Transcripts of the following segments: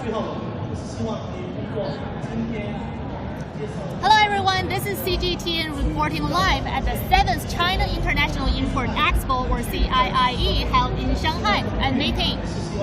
Hello everyone, this is CGTN reporting live at the 7th China International Import Expo, or CIIE, held in Shanghai. I'm Mei.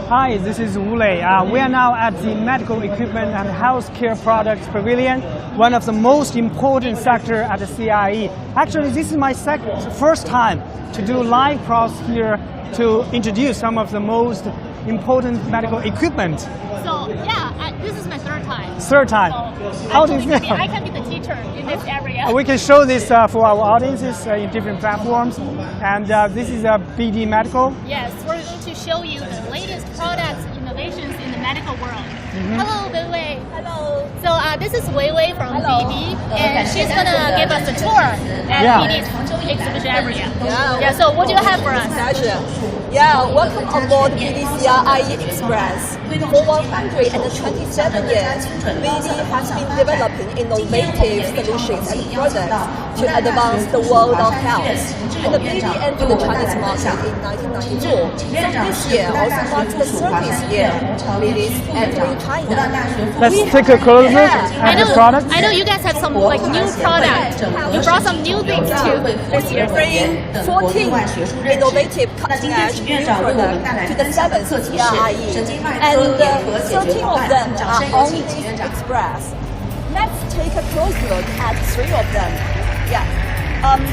Hi, this is Wu Lei. We are now at the Medical Equipment and Healthcare Products Pavilion, one of the most important sector at the CIIE. Actually, this is my first time to do live press here to introduce some of the most important medical equipment. So yeah, this is my third time. Third time. So How do you feel? I can be the teacher in this area. We can show this for our audiences in different platforms. And this is a BD Medical. Yes, we're going to show you the latest products, innovations in the medical world. Hello, Wei Wei. Hello. So this is Wei Wei from Hello. BD, and she's gonna give us a tour at BD's exhibition area. Yeah. So what do you have for us? Pleasure. Yeah, welcome aboard BD CIIE Express. For 127 years, BD has been developing innovative solutions and products to advance the world of health. And the BD entered the Chinese market in 1994. So this year also marks the 30th year BD is entering China. Let's take a closer look at the product. I know you guys have some like new products. You brought some new things too this year. Bring 14 innovative cutting-edge new products to the 7th CIIE, and 13 of them are on this express. Let's take a close look at 3 of them. Yeah.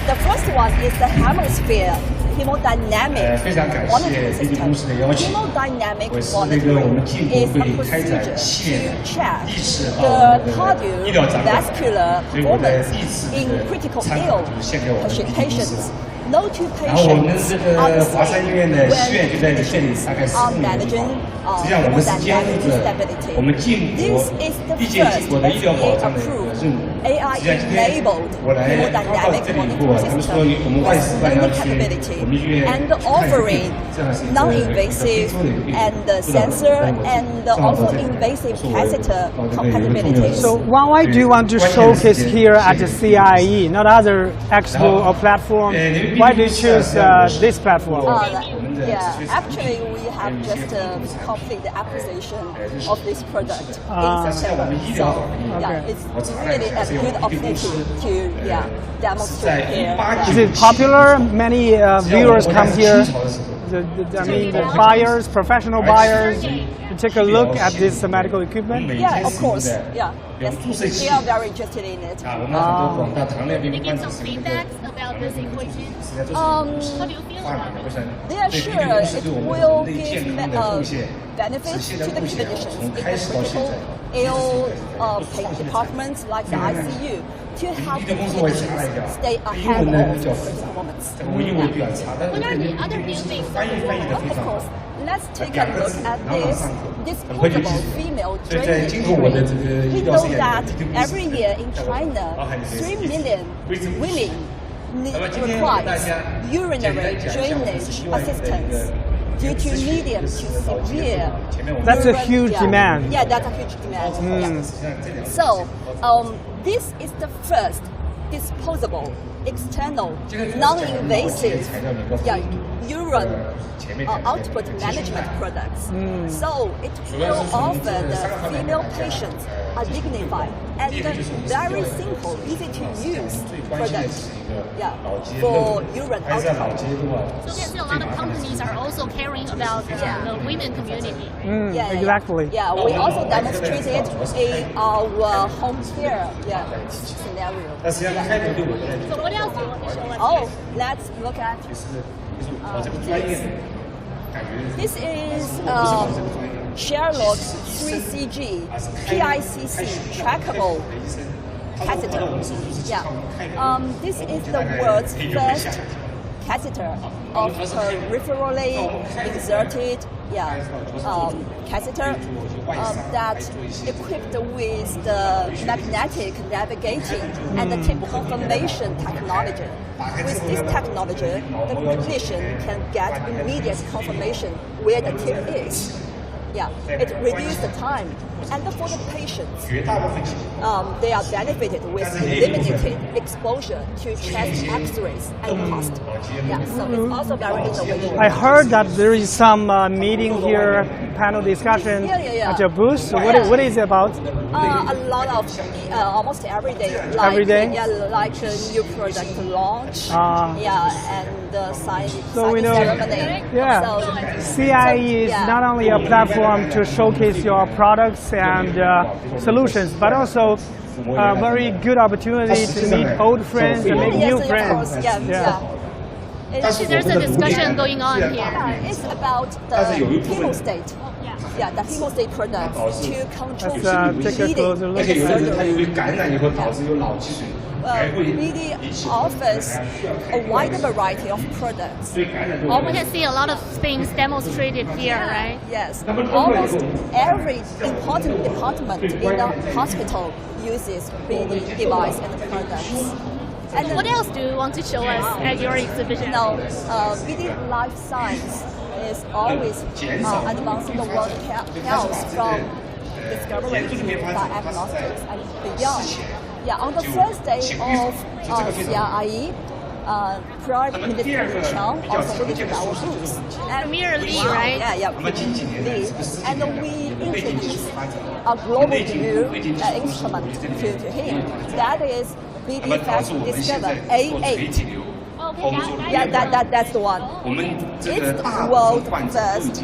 The first one is the hemisphere hemodynamic monitoring system. Hemodynamic monitoring is a procedure to check the cardiovascular performance in critical ill patients. No two patients are the same when physicians are managing hemodynamic instability. This is the first FDA-approved AI-enabled hemodynamic monitoring system with screening capability and offering non-invasive and sensor and also invasive catheter compatibility. So why do you want to showcase here at the CIIE, not other expo or platform? Why do you choose this platform? Yeah, actually we have just completed the acquisition of this product in September. So yeah, it's really a good opportunity to demonstrate here. Is it popular? Many viewers come here. The buyers, professional buyers, to take a look at this medical equipment? Yeah, of course. Yeah, yes, they are very interested in it. They give some feedback about this equation. How do you feel about it? They are sure it will give benefits to the clinicians in the critical ill departments like the ICU to help the clinicians stay ahead of the performance. What are the other new things? Of course. Let's take a look at this disposable female drainage unit. We know that every year in China, 3 million women requires urinary drainage assistance due to medium to severe. That's a huge demand. Yeah, that's a huge demand. Yeah. So this is the first disposable, external, non-invasive urine output management products. So it will offer the female patients a dignified and very simple, easy to use product for urine output. So yes, a lot of companies are also caring about the women community. Exactly. Yeah, we also demonstrated in our home care scenario. So what else do you want to show us? Oh, let's look at this. This is Sherlock 3CG PICC trackable catheter. Yeah, this is the world's first catheter of peripherally inserted catheter that equipped with the magnetic navigating and the tip confirmation technology. With this technology, the clinician can get immediate confirmation where the tip is. Yeah, it reduces the time. And for the patients, they are benefited with limited exposure to chest X-rays and cost. Yeah, so it's also very innovative. I heard that there is some meeting here, panel discussion at your booth. So what is it about? A lot of almost every day. Like, every day? Yeah, like a new product launch. And sign ceremony. Yeah. So, CIIE is not only a platform to showcase your products and solutions, but also a very good opportunity to meet old friends and make new friends. Of course, There's a discussion going on here. It's about the hemostat. Yeah, the hemostat products to control bleeding. BD offers a wide variety of products. We can see a lot of things demonstrated here, right? Yes. Almost every important department in the hospital uses BD device and products. And what else do you want to show us at your exhibition? Now, BD Life Science is always advancing the world health from discovery to diagnostics and beyond. Yeah, on the first day of CIIE, Prime Minister Li Qiang also visited our booth. Premier Li, right? Yeah, Li. And we introduced a global new instrument to him. That is BD Fast Discover A8. Yeah, that's the one. It's the world's first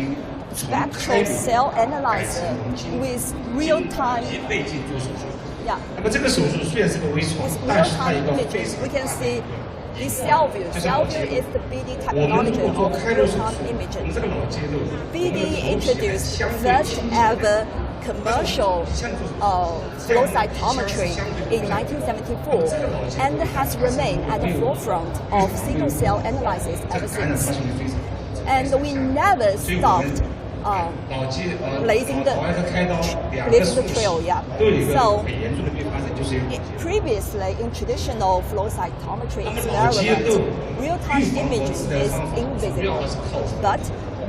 spectral cell analyzer with real-time. Yeah. With real-time images, we can see the cell view. Cell view is the BD technology of real-time imaging. BD introduced first ever commercial flow cytometry in 1974 and has remained at the forefront of single cell analysis ever since. And we never stopped blazing the trail. Yeah. So previously in traditional flow cytometry experiment, real-time imaging is invisible, but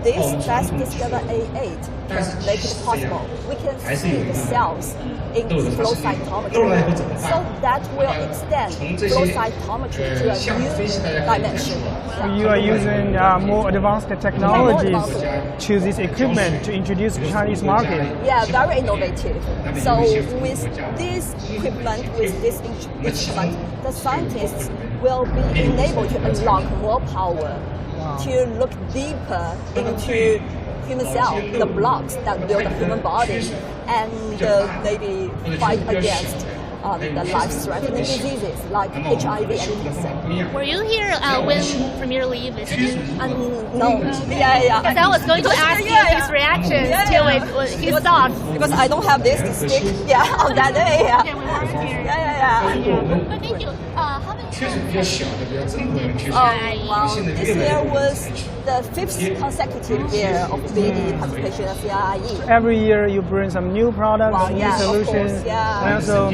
this Fast Discover A8 can make it possible. We can see the cells in flow cytometry, so that will extend flow cytometry to a new dimension. Yeah. You are using more advanced technologies to this equipment to introduce the Chinese market. Yeah, very innovative. So with this equipment, with this instrument, the scientists will be enabled to unlock more power to look deeper into human cell, the blocks that build the human body, and maybe fight against the life-threatening diseases like HIV and cancer. Were you here when Premier Li visited? No. Yeah. Because I was going to ask you his reactions to it, his thoughts. Because I don't have this to stick on that day. Yeah, we weren't here. Yeah. But thank you. How many this year was the 5th consecutive year of BD participation at CIIE. Every year you bring some new products, new solutions, and also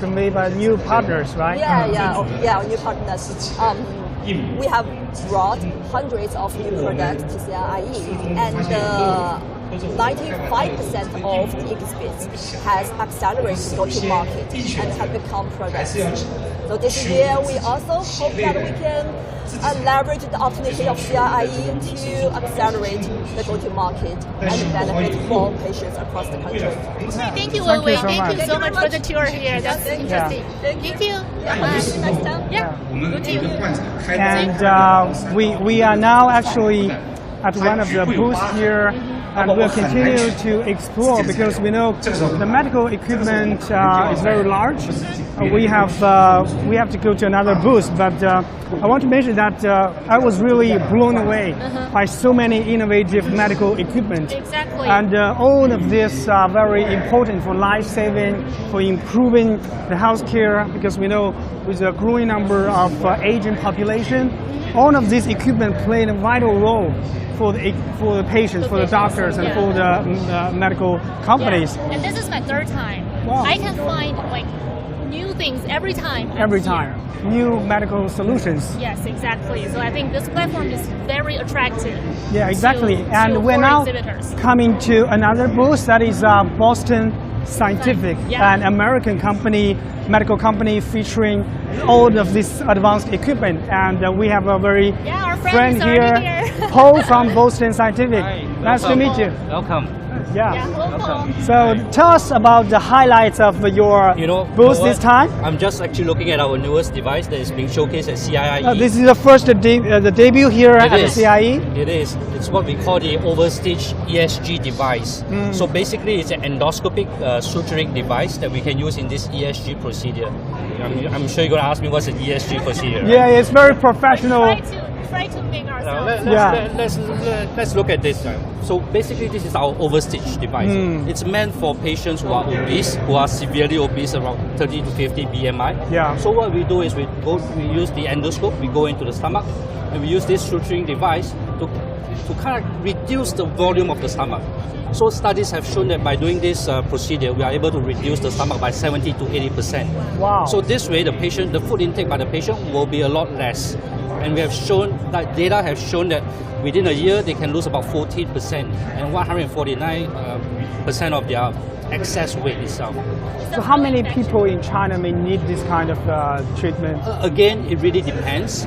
conveyed by new partners, right? Yeah, new partners. We have brought hundreds of new products to CIIE, and 95% of the exhibits has accelerated go-to-market and have become products. So this year we also hope that we can leverage the opportunity of CIIE to accelerate the go-to-market and benefit more patients across the country. Thank you, Wei. Thank you so much for the tour here. That's interesting. Thank you. See you next time. Yeah. Good to you. And we are now actually at one of the booths here, and we'll continue to explore because we know the medical equipment is very large. We have to go to another booth, but I want to mention that I was really blown away by so many innovative medical equipment. Exactly. And all of this are very important for life-saving, for improving the healthcare, because we know with a growing number of aging population, all of this equipment played a vital role for the patients, for the doctors, and for the medical companies. Yeah. And this is my third time. Wow. I can find like new things every time. Every time. New medical solutions. Yes, exactly. So I think this platform is very attractive. Yeah, exactly. To And we're foreign now exhibitors. coming to another booth that is Boston Scientific, Yeah. an American company, medical company featuring all of this advanced equipment. And we have a very Yeah, our friend is here, already here. Paul from Boston Scientific. Hi, Nice to welcome. meet you. Welcome. Yeah. Yeah, hello, Paul. So tell us about the highlights of your booth this time. I'm just actually looking at our newest device that is being showcased at CIIE. This is the first the debut here It at the is. CIIE. It is. It's what we call the overstage ESG device. So basically, it's an endoscopic suturing device that we can use in this ESG procedure. I'm sure you're going to ask me what's an ESG procedure. Yeah, it's very professional. Try to make ourselves. Let's look at this. So basically, this is our overstitch device. It's meant for patients who are obese, who are severely obese, around 30 to 50 BMI. Yeah. So what we do is we use the endoscope, we go into the stomach, and we use this suturing device to kind of reduce the volume of the stomach. So studies have shown that by doing this procedure, we are able to reduce the stomach by 70 to 80%. Wow. So this way, the food intake by the patient will be a lot less. And we have shown that data have shown that within a year they can lose about 14% and 149% of their excess weight itself. So how many people in China may need this kind of treatment? Again, it really depends.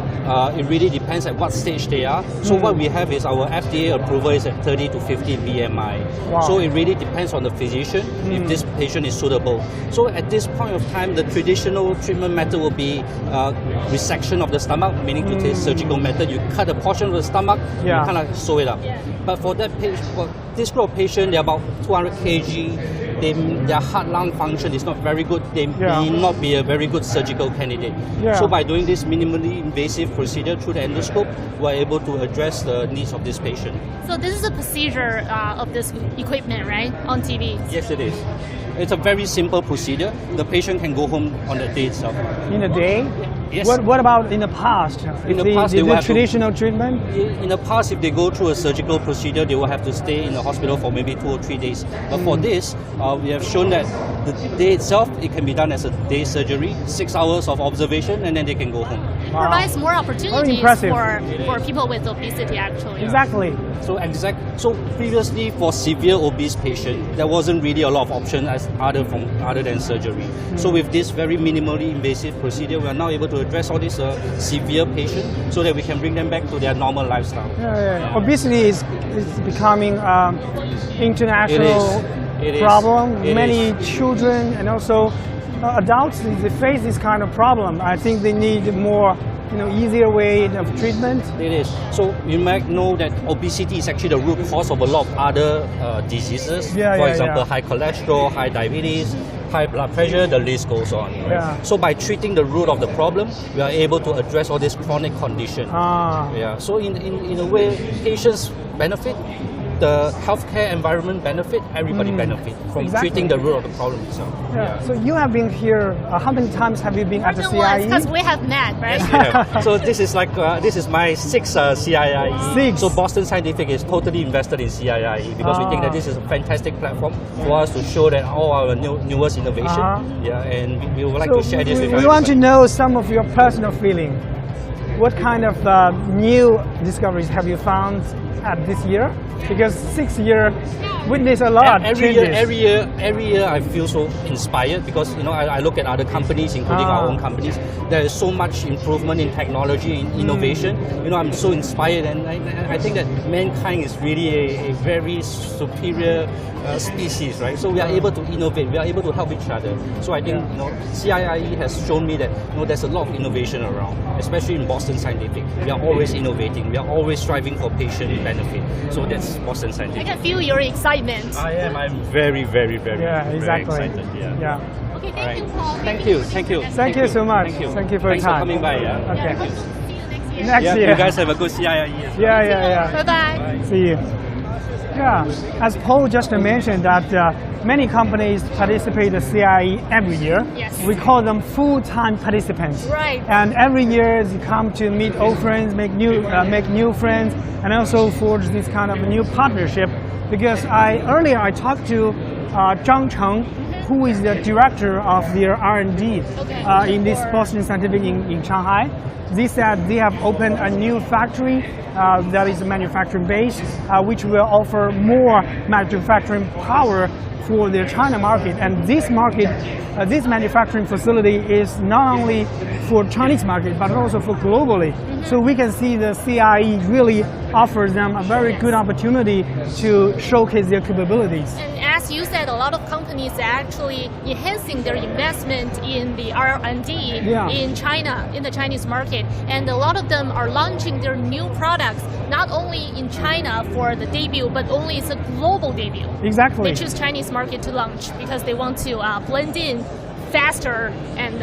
It really depends at what stage they are. So what we have is our FDA approval is at 30 to 50 BMI. Wow. So it really depends on the physician if this patient is suitable. So at this point of time, the traditional treatment method will be resection of the stomach, meaning to take surgical method. You cut a portion of the stomach, Yeah. you kind of sew it up. But for that patient, for this group of patient, they're about 200 kg. Their heart lung function is not very good. They may not be a very good surgical candidate. Yeah. So by doing this minimally invasive procedure through the endoscope, we're able to address the needs of this patient. So this is a procedure of this equipment, right? On TV. Yes, it is. It's a very simple procedure. The patient can go home on the day itself. In a day? Yes. What about in the past? In the If past, they they do will have to- traditional treatment? In the past, if they go through a surgical procedure, they will have to stay in the hospital for maybe 2 or 3 days. But for this, we have shown that the day itself, it can be done as a day surgery, 6 hours of observation, and then they can go home. Wow. Provides more opportunities impressive. for people with obesity, actually. Exactly. So previously for severe obese patient, there wasn't really a lot of option other than surgery. So with this very minimally invasive procedure, we are now able to address all these severe patients so that we can bring them back to their normal lifestyle. Yeah. Obesity is becoming international It is. problem. It Many is. children and also adults, they face this kind of problem. I think they need more, easier way of treatment. It is. So you might know that obesity is actually the root cause of a lot of other diseases. Yeah, For yeah, example, yeah. high cholesterol, high diabetes, high blood pressure, the list goes on. Right? Yeah. So by treating the root of the problem, we are able to address all this chronic condition. Yeah. So in a way, patients benefit, the healthcare environment benefit, everybody benefit from Exactly. treating the root of the problem itself. Yeah. So you have been here. How many times have you been at the Because CIIE? we have met, right? Yeah. So this is my sixth CIIE. Six. So Boston Scientific is totally invested in CIIE because we think that this is a fantastic platform for us to show that all our newest innovation. Yeah, and we would like to share this with we everybody. want to know some of your personal feeling. What kind of new discoveries have you found at this year? Because 6 years witness a lot Every changes. year, I feel so inspired because I look at other companies, including our own companies. There is so much improvement in technology, in innovation. I'm so inspired, and I think that mankind is really a very superior species, right? So we are able to innovate, we are able to help each other. So I think CIIE has shown me that there's a lot of innovation around, especially in Boston Scientific. We are always innovating, we are always striving for patient benefit. So that's Boston I Scientific. can feel your excitement. I'm very, very, very, Yeah, exactly. very excited. Yeah. Okay, thank All you, right. Paul. Thank you. Thank you so much. Thank you. Thank you for your Thanks time. for coming by. Yeah. Okay. Hope to see you next year. Next Yeah, year. you guys have a good CIIE. Yeah. Bye-bye. See you. Yeah, as Paul just mentioned that many companies participate in the CIIE every year. Yes. We call them full-time participants. Right. And every year they come to meet old friends, make new friends, and also forge this kind of new partnership. Because earlier I talked to Zhang Cheng who is the director of their R&D in this Boston Scientific in Shanghai. They said they have opened a new factory that is manufacturing base, which will offer more manufacturing power for the China market. And this market, this manufacturing facility is not only for Chinese market, but also for globally. So we can see the CIIE really offers them a very good opportunity to showcase their capabilities. And as you said, a lot of companies are actually enhancing their investment in the R&D in China, in the Chinese market. And a lot of them are launching their new products, not only in China for the debut, but only it's a global debut. Exactly. They choose Chinese market to launch because they want to blend in faster and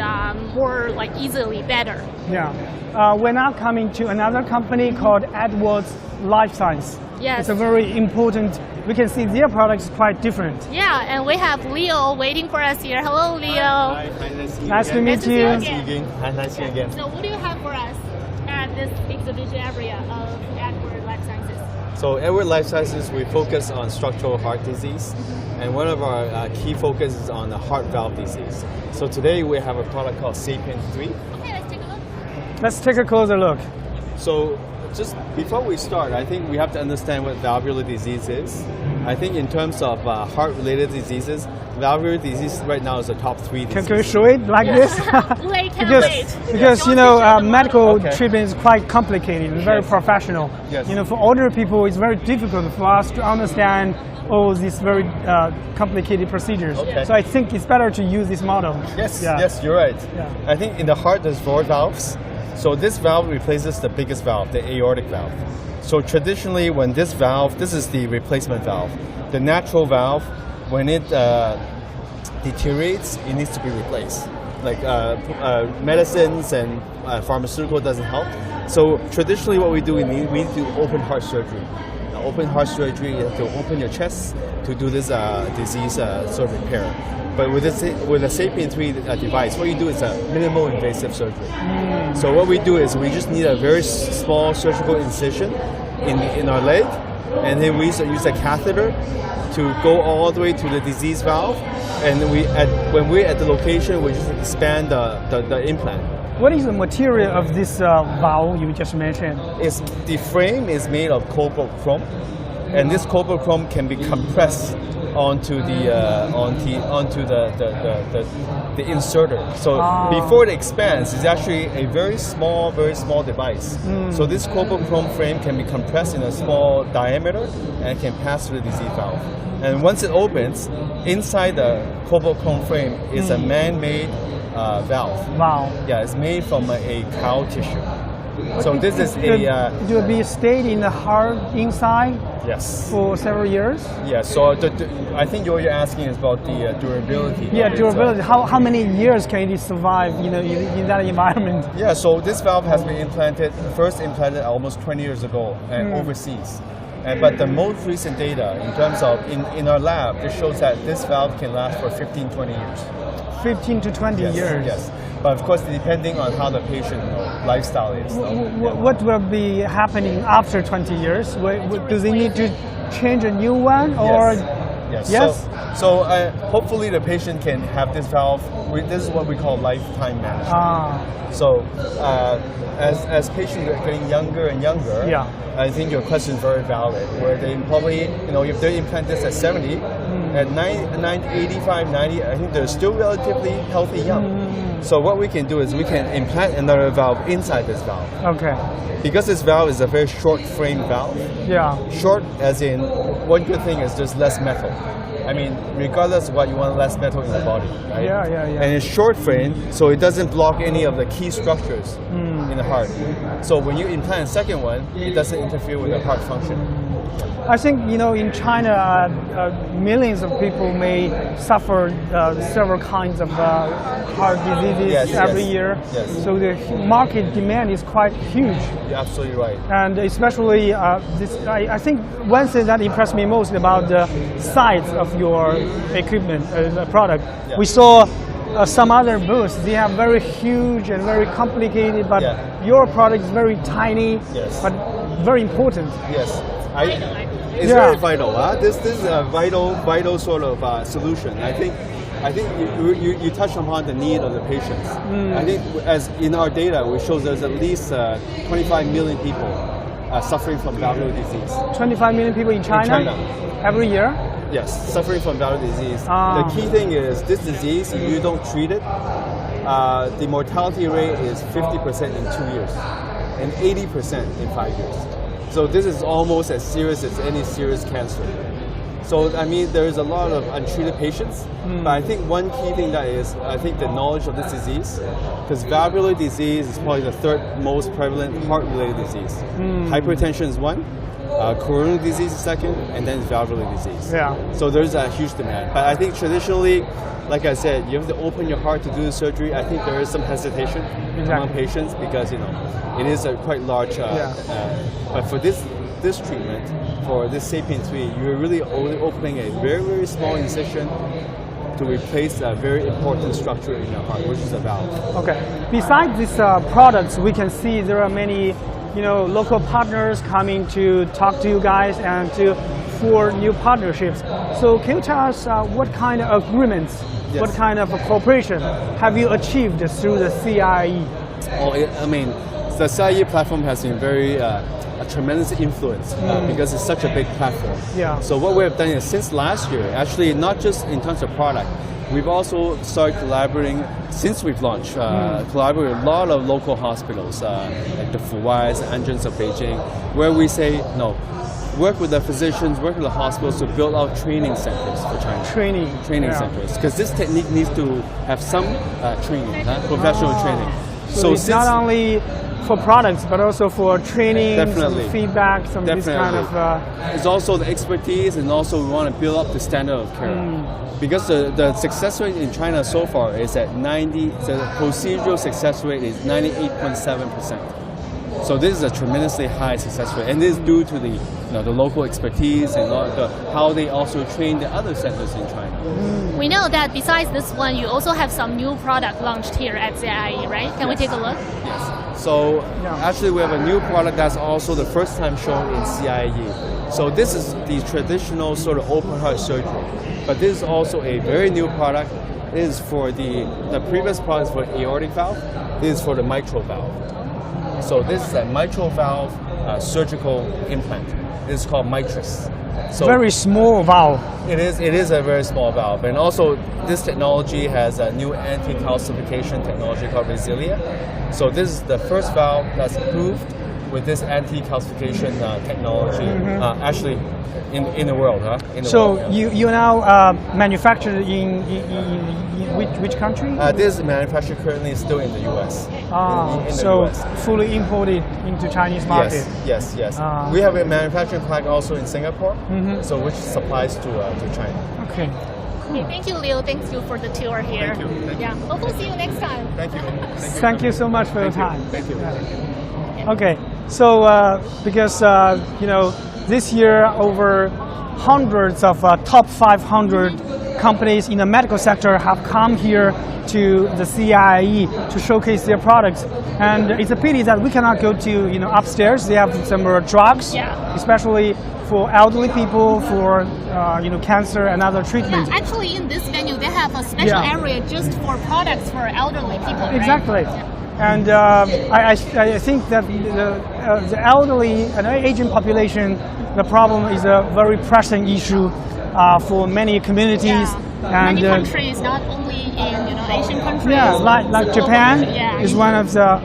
more like easily better. Yeah. We're now coming to another company called Edwards Life Science. Yes. It's a very important, we can see their products quite different. Yeah, and we have Leo waiting for us here. Hello, Leo. Hi, Nice to meet you. Nice to see you again. Hi, nice to see you again. So what do you have for us at this exhibition area of Edwards Life Sciences? So Edwards Life Sciences, we focus on structural heart disease, and one of our key focus is on the heart valve disease. So today we have a product called Sapien 3. Okay, let's take a look. Let's take a closer look. So just before we start, I think we have to understand what valvular disease is. I think in terms of heart-related diseases, valvular disease right now is the top 3 diseases. Can we show it like this? Wait, can't wait. Because you know, medical Okay. treatment is quite complicated and very professional. Yes. You know, for older people, it's very difficult for us to understand all these very complicated procedures. Okay. So I think it's better to use this model. Yes, Yeah. yes, you're right. Yeah. I think in the heart there's 4 valves. So this valve replaces the biggest valve, the aortic valve. So traditionally when this valve, this is the replacement valve. The natural valve, when it deteriorates, it needs to be replaced. Like medicines and pharmaceutical doesn't help. So traditionally what we do, we need to open heart surgery. Now, open heart surgery, you have to open your chest to do this disease sort of repair. But with a Sapien 3 device, what you do is a minimal invasive surgery. So what we do is we just need a very small surgical incision in our leg, and then we use a catheter to go all the way to the disease valve. And when we're at the location, we just expand the implant. What is the material of this valve you just mentioned? The frame is made of cobalt chrome, and this cobalt chrome can be compressed onto the inserter. So before it expands, it's actually a very small device. So this cobalt chrome frame can be compressed in a small diameter and can pass through the disease valve. And once it opens, inside the cobalt chrome frame is a man-made valve. Wow. Yeah, it's made from a cow tissue. So this is It will be stayed in the heart inside yes. for several years? Yeah, so I think what you're asking is about the durability. Yeah, durability. How many years can it survive, you know, in that environment? Yeah, so this valve has been first implanted almost 20 years ago and overseas. But the most recent data in terms of in our lab, it shows that this valve can last for 15, 20 years. 15 to 20 years? Yes. But of course, depending on how the patient lifestyle is. What will be happening after 20 years? Do they need to change a new one? Or Yes. So hopefully the patient can have this valve. This is what we call lifetime management. So as patients are getting younger and younger, I think your question is very valid. Where they probably, if they implant this at 70, at 85, 90, I think they're still relatively healthy young. So what we can do is we can implant another valve inside this valve. Okay. Because this valve is a very short frame valve. Yeah. Short as in, one good thing is there's less metal. I mean, regardless of what, you want less metal in the body, right? Yeah. And it's short frame, so it doesn't block any of the key structures in the heart. So when you implant a second one, it doesn't interfere with the heart function. I think, in China, millions of people may suffer several kinds of heart diseases every year. Yes. So the market demand is quite huge. You're absolutely right. And especially, I think one thing that impressed me most about the size of your equipment, product. Yeah. We saw some other booths, they have very huge and very complicated, but your product is very tiny, but very important. Yes. It's very vital. This is a vital sort of solution. I think I think you touched upon the need of the patients. I think as in our data, we show there's at least 25 million people suffering from valvular disease. 25 million people in China? Every year? Yes, suffering from valvular disease. The key thing is this disease, if you don't treat it, the mortality rate is 50% in 2 years and 80% in 5 years. So this is almost as serious as any serious cancer. So I mean, there is a lot of untreated patients, but I think one key thing that is, I think the knowledge of this disease, because valvular disease is probably the third most prevalent heart-related disease. Hypertension is one, coronary disease is second, and then valvular disease. Yeah. So there's a huge demand. But I think traditionally, like I said, you have to open your heart to do the surgery. I think there is some hesitation among patients because it is a quite large. But for this treatment, for this SAPIEN 3, you're really only opening a very, very small incision to replace a very important structure in your heart, which is a valve. Okay. Besides these products, we can see there are many, local partners coming to talk to you guys and for new partnerships. So can you tell us what kind of agreements, what kind of cooperation have you achieved through the CIIE? The CIIE platform has been a tremendous influence because it's such a big platform. Yeah. So what we have done is since last year, actually not just in terms of product, we've also started collaborating since we've launched, collaborating with a lot of local hospitals like the Fuwais, Anzhens of Beijing, where we say, no, work with the physicians, work with the hospitals to build out training centers for China. Training centers, because this technique needs to have some training, professional training. So it's not only for products, but also for training, some feedback, some this kind of... It's also the expertise, and also we want to build up the standard of care. Because the success rate in China so far is at the procedural success rate is 98.7%. So this is a tremendously high success rate, and this is due to the local expertise and how they also train the other centers in China. We know that besides this one, you also have some new product launched here at CIIE, right? Can we take a look? Yes. So actually we have a new product that's also the first time shown in CIIE. So this is the traditional sort of open heart surgery, but this is also a very new product. It is for the previous product is for aortic valve. This is for the mitral valve. So this is a mitral valve surgical implant. This is called mitris. So very small valve. It is a very small valve, and also this technology has a new anti-calcification technology called Resilia. So this is the first valve that's approved with this anti-calcification technology, actually in the world, you now manufacture in which country? This manufacturer currently is still in the U.S. Fully imported into Chinese market. Yes. We have a manufacturing plant also in Singapore, which supplies to China. Okay. Okay, thank you, Liu. Thank you for the tour here. Thank you. Yeah, hopefully see you next time. Thank you. Thank you so much for your time. Thank you. Okay, so because this year over hundreds of top 500 companies in the medical sector have come here to the CIIE to showcase their products, and it's a pity that we cannot go to upstairs. They have some drugs, especially for elderly people, for cancer and other treatments. Yeah, actually in this venue they have a special area just for products for elderly people. Exactly. Right? And I think that the elderly and aging population, the problem is a very pressing issue for many communities. And many countries, not only in Asian countries. Yeah, like Japan is one of the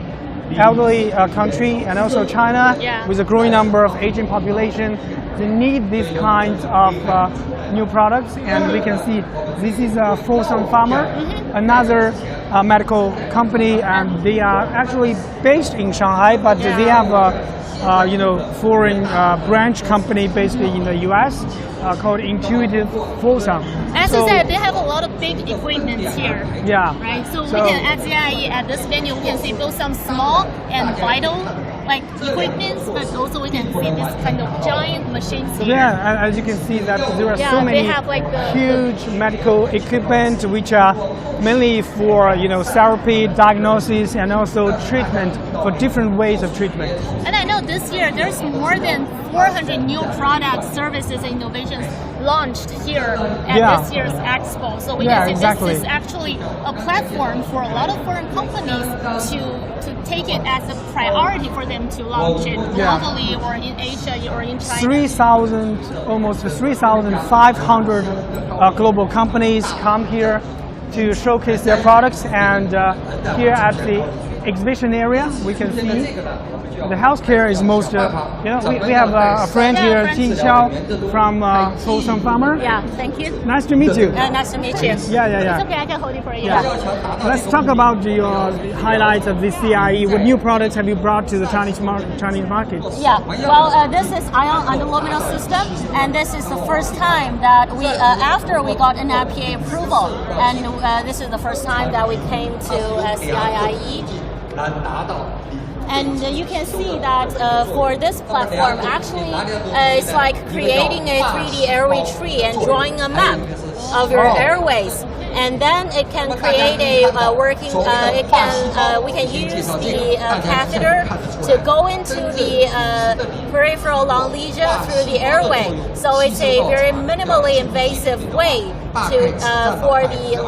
elderly country, and also China with a growing number of aging population. They need these kinds of new products, and we can see this is Fosun Pharma, another medical company, and they are actually based in Shanghai, but they have a foreign branch company based in the U.S. Called Intuitive Fosun. As I said, they have a lot of big equipment here. Yeah. Right. So we can at CIIE at this venue we can see both some small and vital equipment, but also we can see this kind of giant machines here. Yeah, and as you can see that there are so many huge medical equipment which are mainly for therapy, diagnosis, and also treatment for different ways of treatment. And I know know this year there's more than 400 new products, services, and innovations launched here at this year's expo. So we can say this is actually a platform for a lot of foreign companies to take it as a priority for them to launch it globally or in Asia or in China. Almost 3,500 global companies come here to showcase their products, and here at the exhibition area we can see the healthcare is most, we have a friend here, Ji Xiao from Fosun Pharma. Yeah, thank you. Nice to meet you. Nice to meet you. Yeah. It's okay, I can hold it for you. Yeah. Let's talk about your highlights of the CIIE. What new products have you brought to the Chinese market? Yeah, well, this is ion aluminum system, and this is the first time that we, after we got an FDA approval, and this is the first time that we came to CIIE. And you can see that for this platform, actually, it's like creating a 3D airway tree and drawing a map of your airways. And then it can create a working, we can use the catheter to go into the peripheral lung lesion through the airway. So it's a very minimally invasive way for the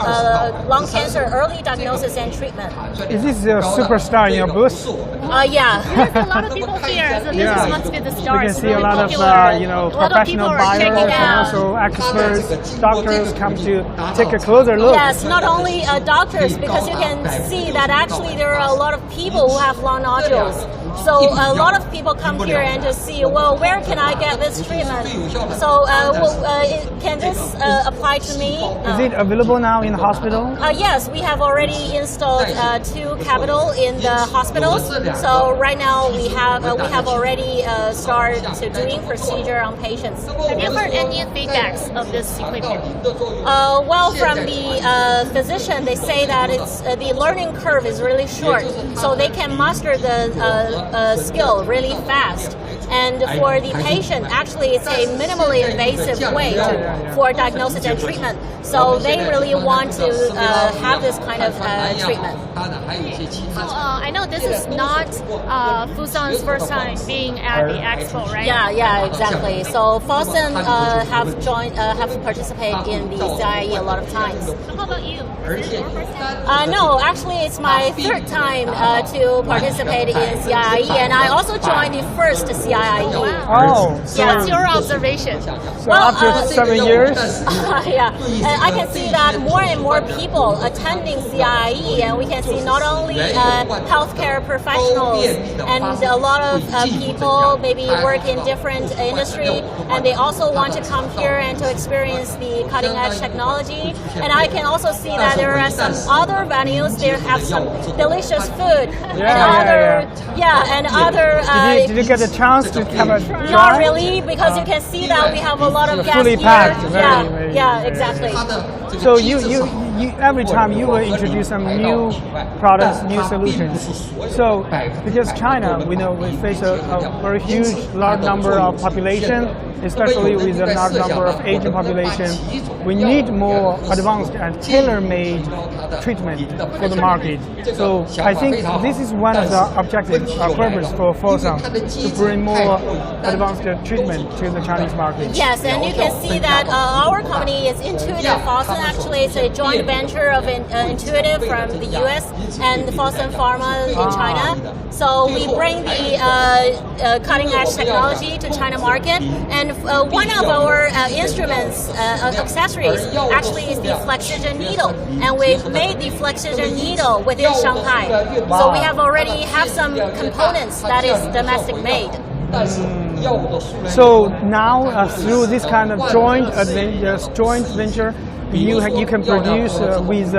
lung cancer early diagnosis and treatment. Is this a superstar in your booth? Yeah. There's a lot of people here, so this must be the star. We can it's see really a lot popular. of professional buyers and also experts, doctors come to take a closer look. Yes, not only doctors, because you can see that actually there are a lot of people who have lung nodules. So a lot of people come here and to see, well, where can I get this treatment? So can this apply to me? Is it available now in the hospital? Yes, we have already installed 2 capital in the hospitals. So right now we have already started to doing procedure on patients. Have you heard any feedbacks of this equipment? Well, from the physician, they say that it's the learning curve is really short, so they can master the skill really fast. And for the patient, actually, it's a minimally invasive way for diagnosis and treatment. So they really want to have this kind of treatment. So I know this is not Fosun's first time being at the expo, right? Yeah, exactly. So Fosun have participated in the CIIE a lot of times. So how about you? Is this your first time? No, actually, it's my 3rd time to participate in CIIE, and I also joined the first CIIE. Oh, So what's your observation? So after 7 years? Yeah, and I can see that more and more people attending CIIE, and we can see not only healthcare professionals and a lot of people maybe work in different industry, and they also want to come here and to experience the cutting edge technology. And I can also see that there are some other venues. They have some delicious food and other. Did you get a chance to have a try? Not really, because you can see that we have a lot of guests fully here. packed. Yeah, exactly. So you every time you will introduce some new products, new solutions. So because China, we know we face a very huge, large number of population, especially with a large number of Asian population. We need more advanced and tailor-made treatment for the market. So I think this is one of the objectives, purpose for Fosun, to bring more advanced treatment to the Chinese market. Yes, and you can see that our company is Intuitive Fosun. Actually, it's a joint venture of Intuitive from the US and Fosun Pharma in China. So we bring the cutting-edge technology to China market, and one of our instruments, accessories, actually is the Flexigen needle, and we've made the Flexigen needle within Shanghai. So we have some components that is domestic made. So now through this kind of joint venture, you can produce with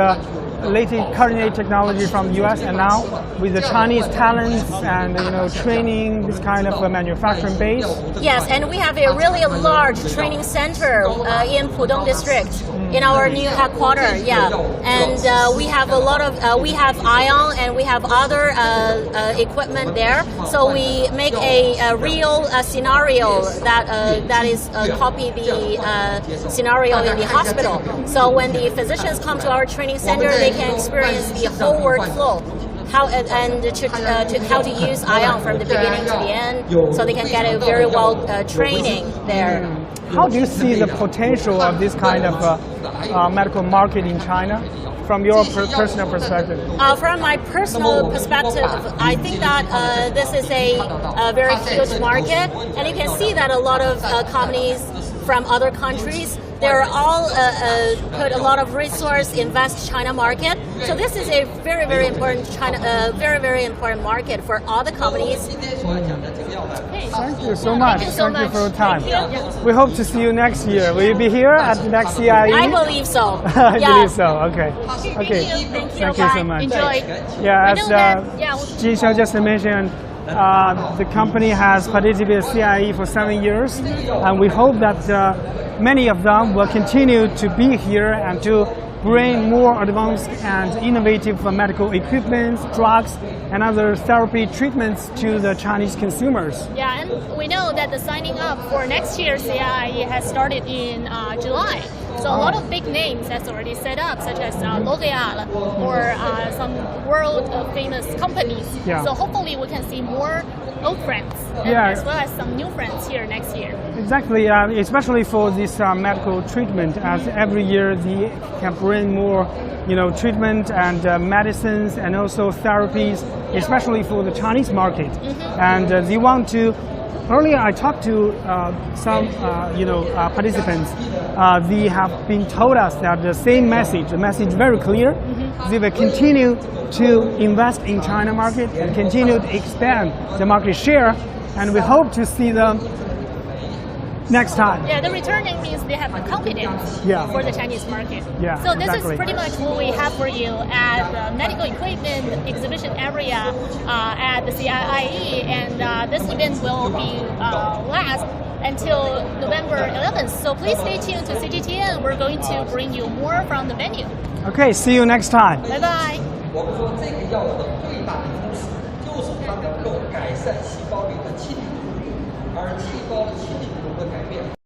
latest cutting-edge technology from the US, and now with the Chinese talents and training, this kind of manufacturing base. Yes, and we have a really large training center in Pudong district in our new headquarters. Yeah, and we have a lot of we have ion and we have other equipment there. So we make a real scenario that is copy the scenario in the hospital. So when the physicians come to our training center, they can experience the whole workflow how to use ION from the beginning to the end, so they can get a very well training there. How do you see the potential of this kind of medical market in China? From your personal perspective? From my personal perspective, I think that this is a very huge market, and you can see that a lot of companies from other countries, they're all put a lot of resource invest China market. So this is a very, very important very important market for all the companies. Thank you so much. Thank you for your time. Thank you. We hope to see you next year. Will you be here at the next CIIE? I believe so. I believe so. Okay. Okay. Thank you so much. Enjoy. Yeah, as Jin Xiao just mentioned, the company has participated in CIIE for 7 years, and we hope that many of them will continue to be here and to bring more advanced and innovative medical equipment, drugs, and other therapy treatments to the Chinese consumers. Yeah, and we know that the signing up for next year's CIIE has started in July. So a lot of big names has already set up, such as L'Oréal or some world famous companies. Yeah. So hopefully we can see more old friends, as well as some new friends here next year. Exactly, especially for this medical treatment, as every year they can bring more, treatment and medicines and also therapies, especially for the Chinese market. And they want to. Earlier, I talked to some, participants. They have been told us that the same message. The message is very clear. They will continue to invest in China market and continue to expand the market share. And we hope to see them next time. Yeah, the returning means they have the confidence for the Chinese market. Yeah, so this exactly. is pretty much what we have for you at the medical equipment exhibition area at the CIIE, and this event will be last until November 11th. So please stay tuned to CGTN. We're going to bring you more from the venue. Okay, see you next time. Bye bye. 我们说这个药的最大的特性就是它能够改善细胞里的清除率，而细胞的清除率会改变。